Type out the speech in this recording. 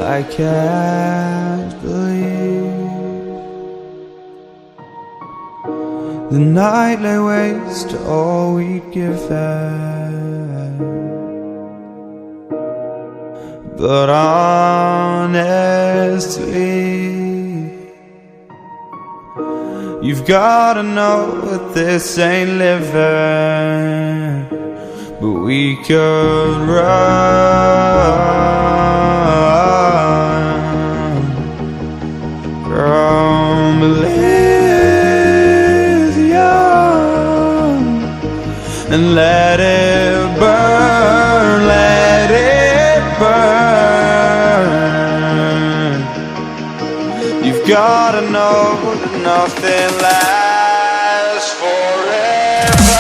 I can't believe the night lay waste to all we'd given. But honestly, you've gotta know that this ain't living. But we could run from Elysium and let it burn, let it burn. You've gotta know that nothing lasts forever.